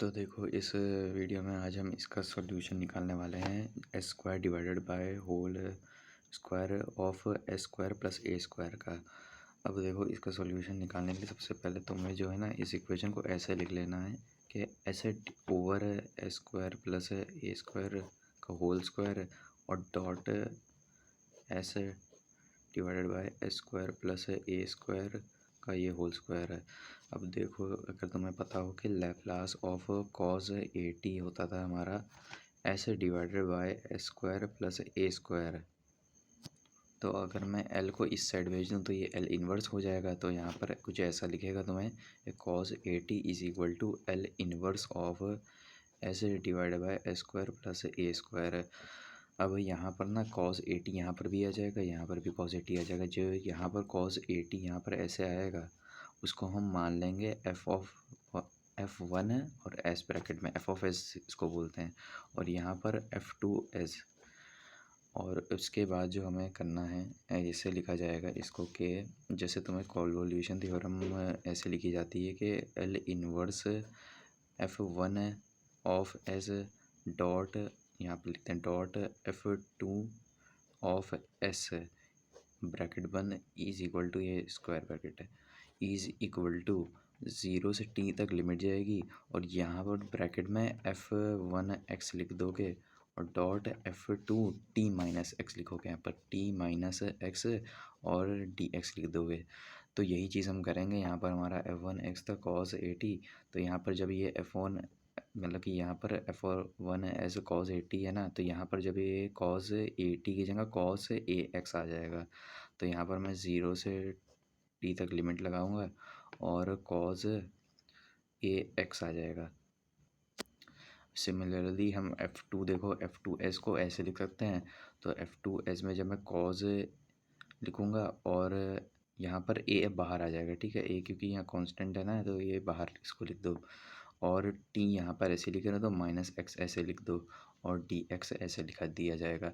तो देखो इस वीडियो में आज हम इसका सॉल्यूशन निकालने वाले हैं S square divided by whole square of S square plus A square का। अब देखो इसका सॉल्यूशन निकालने के लिए सबसे पहले तुम्हें जो है ना इस इक्वेशन को ऐसे लिख लेना है कि ऐसे over S square plus A square का होल स्क्वायर और dot S divided by S square plus A square का ये होल स्क्वायर है। अब देखो अगर तुम्हें पता हो कि Laplace of cos A T होता था हमारा S divided by S square plus A square, तो अगर मैं एल को इस साइड भेज दूँ तो ये एल इन्वर्स हो जाएगा। तो यहाँ पर कुछ ऐसा लिखेगा तुम्हें cos A T is equal to L inverse of S divided by S square plus A square. अब यहाँ पर ना कॉस ए टी यहाँ पर भी आ जाएगा, यहाँ पर भी कॉस ए टी आ जाएगा। जो यहाँ पर कॉस ए टी यहाँ पर ऐसे आएगा उसको हम मान लेंगे एफ वन है और एस ब्रैकेट में एफ ऑफ एस इसको बोलते हैं, और यहाँ पर एफ टू एस। और उसके बाद जो हमें करना है ऐसे लिखा जाएगा इसको कि जैसे तुम्हें कॉन्वोल्यूशन थ्योरम ऐसे लिखी जाती है कि L inverse F one of S dot, यहाँ पर लिखते हैं dot F two of S bracket बंद इज इक्वल टू, ये स्क्वायर ब्रैकेट है, इज इक्वल टू 0 से टी तक लिमिट जाएगी और यहाँ पर ब्रैकेट में एफ वन एक्स लिख दोगे और dot F two T minus x लिखोगे, यहाँ पर टी माइनस एक्स और डी एक्स लिख दोगे। तो यही चीज़ हम करेंगे। यहाँ पर हमारा एफ वन एक्स था कॉस ए टी, तो यहाँ पर जब ये एफ वन मतलब कि यहाँ पर F one as cos A T है ना, तो यहाँ पर जब ये कॉस ए टी की जगह कॉस ए एक्स आ जाएगा, तो यहाँ पर मैं 0 से टी तक लिमिट लगाऊंगा और कॉस ए एक्स आ जाएगा। सिमिलरली हम एफ़ टू देखो एफ़ टू एस को ऐसे लिख सकते हैं, तो एफ़ टू एस में जब मैं कॉज लिखूँगा और यहाँ पर ए बाहर आ जाएगा, ठीक है, ए क्योंकि यहाँ कांस्टेंट है ना तो ये बाहर इसको लिख दो, और टी यहाँ पर ऐसे लिखे ना तो माइनस एक्स ऐसे लिख दो और डी एक्स ऐसे लिखा दिया जाएगा।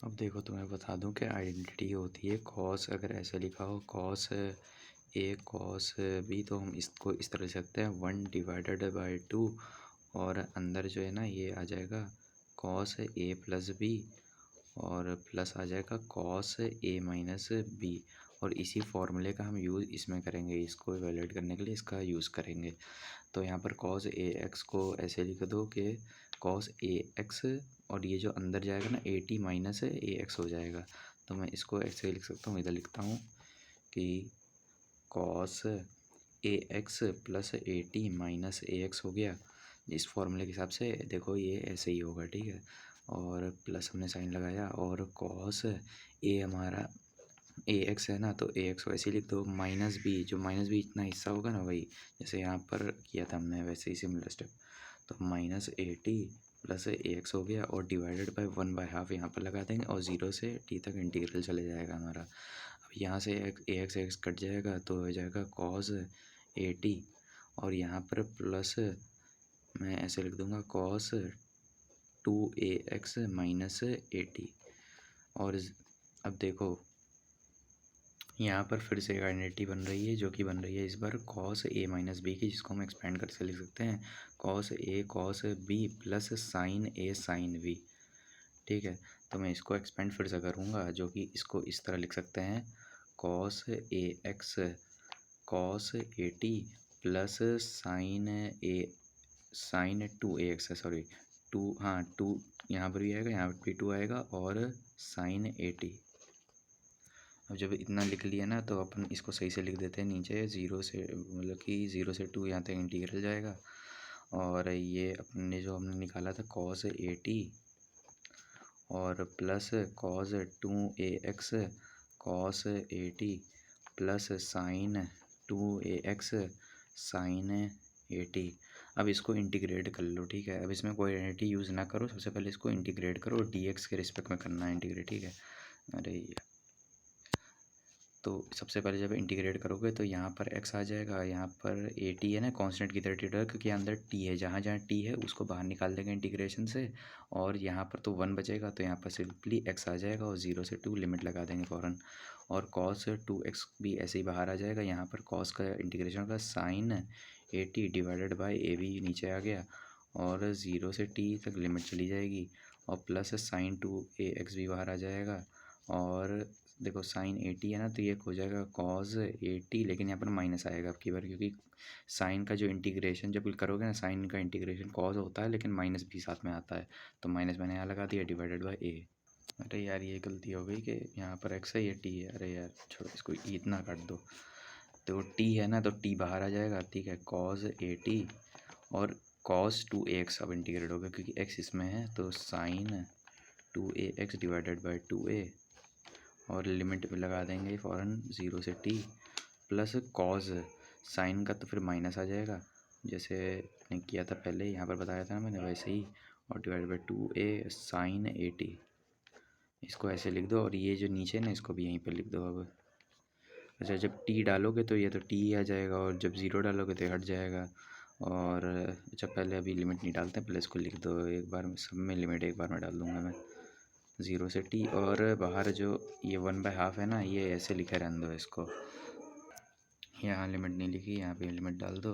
अब देखो तुम्हें बता दूं कि आइडेंटिटी होती है कॉस, अगर ऐसे लिखा हो कॉस ए कॉस बी तो हम इसको इस तरह लिख सकते हैं 1 डिवाइडेड बाय 2 और अंदर जो है ना ये आ जाएगा कॉस ए प्लस बी और प्लस आ जाएगा कॉस ए माइनस बी, और इसी फॉर्मूले का हम यूज़ इसमें करेंगे, इसको इवेलुएट करने के लिए इसका यूज़ करेंगे। तो यहाँ पर कॉस ए एक्स को ऐसे लिख दो कि कॉस ए एक्स और ये जो अंदर जाएगा ना A T minus A x हो जाएगा। तो मैं इसको ऐसे लिख सकता हूँ, इधर लिखता हूँ कि cos A x plus A T minus A x हो गया। इस फॉर्मूले के हिसाब से देखो ये ऐसे ही होगा, ठीक है, और प्लस हमने साइन लगाया और कॉस ए हमारा ए एक्स है ना तो ए एक्स वैसे ही लिख दो, माइनस बी जो माइनस बी इतना हिस्सा होगा ना वही जैसे यहाँ पर किया था हमने वैसे ही सिमिलर स्टेप, तो माइनस ए टी प्लस ए एक्स हो गया और डिवाइडेड बाय 1/2 यहाँ पर लगा देंगे और 0 से टी तक इंटीग्रल चले जाएगा हमारा। अब यहाँ से ए एक्स कट जाएगा तो हो जाएगा कॉस ए टी और यहाँ पर प्लस मैं ऐसे लिख दूँगा कॉस 2ax माइनस ए टी। और अब देखो यहाँ पर फिर से एक आइडेंटिटी बन रही है जो कि बन रही है इस बार कॉस ए माइनस बी की, जिसको हम एक्सपेंड करके लिख सकते हैं cos A cos B plus sign A sine B, ठीक है। तो मैं इसको एक्सपेंड फिर से करूँगा जो कि इसको इस तरह लिख सकते हैं cos A x cos A T plus sine 2ax है, सॉरी 2, हाँ 2 यहाँ पर भी आएगा, यहाँ पर भी 2 आएगा और साइन ए टी। अब जब इतना लिख लिया ना तो अपन इसको सही से लिख देते हैं नीचे 0 से मतलब कि 0 से 2 यहाँ तक इंटीग्रल जाएगा और ये अपने जो हमने निकाला था कॉस ए टी और plus cos 2ax cos A T plus sine 2ax sine A T. अब इसको इंटीग्रेट कर लो, ठीक है, अब इसमें कोई आइडेंटिटी यूज़ ना करो, सबसे पहले इसको इंटीग्रेट करो, डी एक्स के रिस्पेक्ट में करना है इंटीग्रेट, ठीक है। अरे तो सबसे पहले जब इंटीग्रेट करोगे तो यहाँ पर x आ जाएगा, यहाँ पर ए टी है ना कांस्टेंट की तरह ट्रीट होगा क्योंकि अंदर t है, जहाँ जहाँ t है उसको बाहर निकाल देंगे इंटीग्रेशन से और यहाँ पर तो 1 बचेगा तो यहाँ पर सिंपली x आ जाएगा और 0 से 2 लिमिट लगा देंगे फ़ौरन, और cos 2x भी ऐसे ही बाहर आ जाएगा। यहाँ पर cos का इंटीग्रेशन होगा sine A T divided by A B नीचे आ गया, और 0 से टी तक लिमिट चली जाएगी, और प्लस साइन 2ax भी बाहर आ जाएगा। और देखो साइन 80 है ना, तो ये हो जाएगा कॉज 80, लेकिन यहाँ पर माइनस आएगा अब की बार, क्योंकि साइन का जो इंटीग्रेशन जब करोगे ना, साइन का इंटीग्रेशन कॉज होता है लेकिन माइनस भी साथ में आता है, तो माइनस मैंने यहाँ लगा दिया डिवाइडेड बाई ए। अरे यार ये गलती हो गई कि यहाँ पर एक्स है, ये टी है। अरे यार छोड़ो, इसको इतना काट दो। तो टी है ना, तो टी बाहर आ जाएगा, ठीक है, कॉज 80 और कॉस 2ax अब इंटीग्रेट होगा क्योंकि x इसमें है, तो sign 2ax divided by 2a, और लिमिट पे लगा देंगे फ़ौरन 0 से t, प्लस कॉज साइन का तो फिर माइनस आ जाएगा, जैसे मैंने किया था पहले, यहाँ पर बताया था ना मैंने वैसे ही, और डिवाइड बाई 2a साइन 80। इसको ऐसे लिख दो, और ये जो नीचे ना इसको भी यहीं पर लिख दो अब। अच्छा, जब टी डालोगे तो ये तो टी आ जाएगा, और जब ज़ीरो डालोगे तो हट जाएगा। और अच्छा पहले अभी लिमिट नहीं डालते हैं, पहले इसको लिख दो एक बार में, सब में लिमिट एक बार में डाल दूंगा मैं, 0 से टी, और बाहर जो ये 1/2 है ना, ये ऐसे लिखे रहने दो इसको, यहाँ लिमिट नहीं लिखी, यहाँ पे लिमिट डाल दो।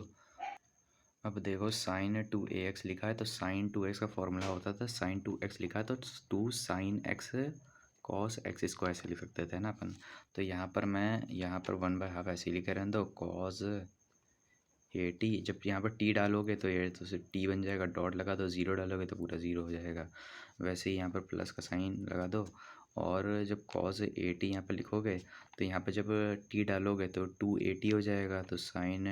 अब देखो साइन 2ax लिखा है, तो साइन 2x का फॉर्मूला होता था साइन 2x लिखा है तो 2 साइन x कॉस x, इसको ऐसे लिख सकते थे ना अपन। तो यहाँ पर मैं यहाँ पर 1/2 ऐसे लिखे रहने दो, कॉस 80, जब यहाँ पर टी डालोगे तो ये तो सिर्फ टी बन जाएगा, डॉट लगा दो, ज़ीरो डालोगे तो पूरा ज़ीरो हो जाएगा। वैसे ही यहाँ पर प्लस का साइन लगा दो, और जब कॉस 80 यहाँ पर लिखोगे तो यहाँ पर जब टी डालोगे तो 280 हो जाएगा, तो साइन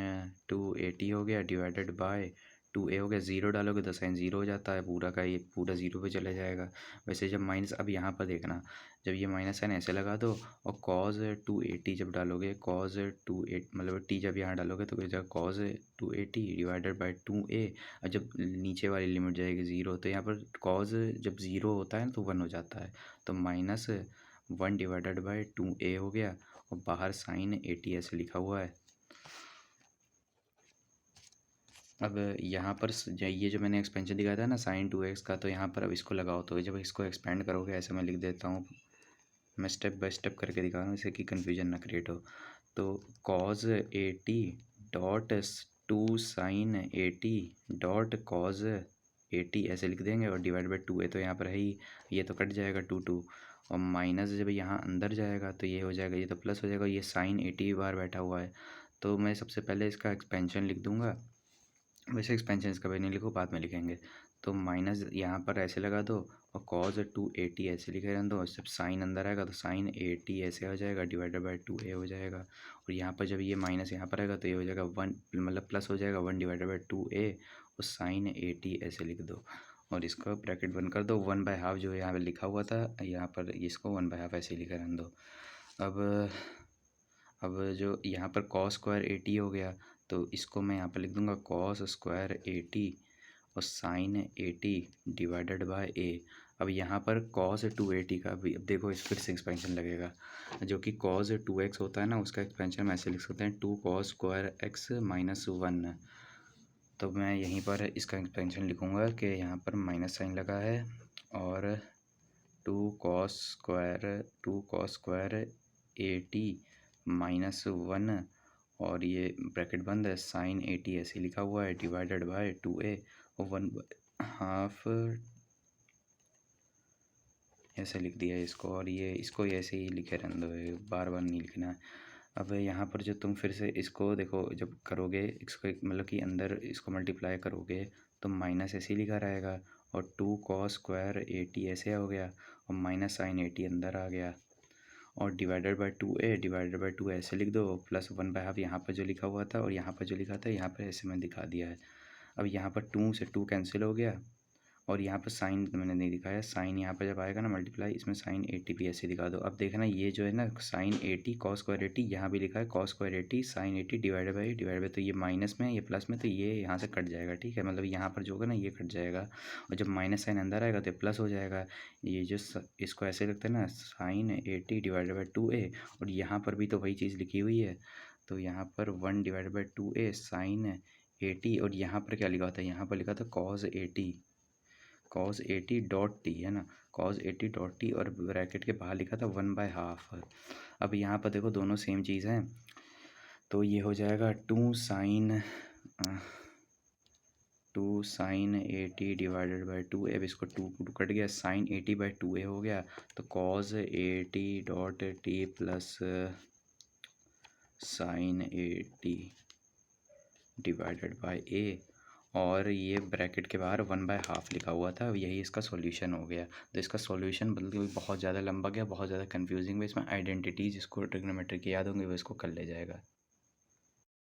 280 हो गया डिवाइडेड बाय 2a हो गया। ज़ीरो डालोगे तो साइन ज़ीरो हो जाता है, पूरा का ये पूरा ज़ीरो पे चला जाएगा। वैसे जब माइनस, अब यहाँ पर देखना, जब ये माइनस साइन ऐसे लगा दो, और कॉज 280 जब डालोगे, कॉज 28 मतलब टी जब यहाँ डालोगे तो क्या कॉज 280 डिवाइडेड बाई 2a, और जब नीचे वाली लिमिट जाएगी 0, तो यहाँ पर कॉज जब 0 होता है ना तो 1 हो जाता है, तो -1 डिवाइडेड बाई 2a हो गया, और बाहर साइन 80 ऐसे लिखा हुआ है। अब यहाँ पर ये जो मैंने एक्सपेंशन दिखाया था ना साइन 2x का, तो यहाँ पर अब इसको लगाओ, तो जब इसको एक्सपेंड करोगे, ऐसे मैं लिख देता हूँ, मैं स्टेप बाय स्टेप करके दिखा रहा हूँ, इससे कि कन्फ्यूजन ना क्रिएट हो। तो cos 80 dot 2 sine 80 dot cos 80 ऐसे लिख देंगे, और डिवाइड बाई 2a तो यहाँ पर है ही, ये तो कट जाएगा 2 और माइनस जब यहाँ अंदर जाएगा तो ये हो जाएगा, ये तो प्लस हो जाएगा, ये साइन 80 बार बैठा हुआ है, तो मैं सबसे पहले इसका एक्सपेंशन लिख दूंगा। वैसे एक्सपेंशन इसका भी नहीं लिखो, बाद में लिखेंगे। तो माइनस यहाँ पर ऐसे लगा दो, और कॉज 280 ऐसे लिखे रहने दो, और जब साइन अंदर आएगा तो साइन 80 ऐसे हो जाएगा डिवाइडेड बाई 2a हो जाएगा, और यहाँ पर जब ये माइनस यहाँ पर आएगा तो ये हो जाएगा 1, मतलब प्लस हो जाएगा 1 डिवाइडेड बाई 2a, और साइन 80 ऐसे लिख दो, और इसको ब्रैकेट बंद कर दो। 1/2 जो यहाँ पर लिखा हुआ था, यहाँ पर इसको 1/2 ऐसे लिखे रहने दो। अब जो यहाँ पर कॉस स्क्वायर 80 हो गया, तो इसको मैं यहाँ पर लिख दूंगा कॉस स्क्वायर 80 और साइन 80 डिवाइडेड बाय a। अब यहाँ पर कॉस 280 का भी अब देखो, इस फिर से एक्सपेंशन लगेगा, जो कि कॉस 2x होता है ना, उसका एक्सपेंशन हम ऐसे लिख सकते हैं 2 कॉस स्क्वायर x माइनस 1। तो मैं यहीं पर इसका एक्सपेंशन लिखूँगा कि यहाँ पर माइनस साइन लगा है, और 2 कॉस स्क्वायर 80 माइनस 1, और ये ब्रैकेट बंद है, साइन 80 ऐसे लिखा हुआ है डिवाइडेड बाय 2a, और 1/2 ऐसे लिख दिया है इसको, और ये इसको ऐसे ही लिखे रहने दो, बार बार नहीं लिखना है। अब यहाँ पर जो तुम फिर से इसको देखो, जब करोगे इसको मतलब कि अंदर इसको मल्टीप्लाई करोगे तो माइनस ऐसे ही लिखा रहेगा, और 2 कॉस स्क्वायर 80 ऐसे हो गया, और माइनस साइन 80 अंदर आ गया, और divided by 2a divided by 2 ऐसे लिख दो, प्लस 1/2 यहाँ पर जो लिखा हुआ था, और यहाँ पर जो लिखा था यहाँ पर ऐसे मैं दिखा दिया है। अब यहाँ पर 2 से 2 कैंसिल हो गया, और यहाँ पर साइन मैंने नहीं दिखाया, साइन यहाँ पर जब आएगा ना मल्टीप्लाई, इसमें साइन 80 भी ऐसे दिखा दो। अब देखना ये जो है ना साइन 80 कॉस स्क्वायर 80, यहाँ भी लिखा है cos square 80 sine 80 divided by, तो ये माइनस में ये प्लस में, तो ये यहाँ से कट जाएगा, ठीक है, मतलब यहाँ पर जो होगा ना ये कट जाएगा, और जब माइनस साइन अंदर आएगा तो प्लस हो जाएगा। ये जो इसको ऐसे लिखते हैं ना साइन 80 डिवाइडेड बाई 2a, और यहाँ पर भी तो वही चीज़ लिखी हुई है, तो यहाँ पर 1 डिवाइडेड बाई 2a साइन 80, और यहाँ पर क्या लिखा होता है, यहाँ पर लिखा था कॉस 80 डॉट टी है ना, कॉस 80 डॉट टी, और ब्रैकेट के बाहर लिखा था 1/2। अब यहाँ पर देखो दोनों सेम चीज़ हैं, तो ये हो जाएगा 2 sine two sine 80 divided by 2 अब इसको टू कट गया, साइन 80 बाई 2a हो गया, तो cos 80 dot T plus sine 80 divided by a, और ये ब्रैकेट के बाहर 1/2 लिखा हुआ था, यही इसका सॉल्यूशन हो गया। तो इसका सॉल्यूशन बल्कि बहुत ज़्यादा लंबा गया, बहुत ज़्यादा कंफ्यूजिंग है, इसमें आइडेंटिटीज़ इसको ट्रिग्नोमेट्री की याद होंगी वो इसको कर ले जाएगा।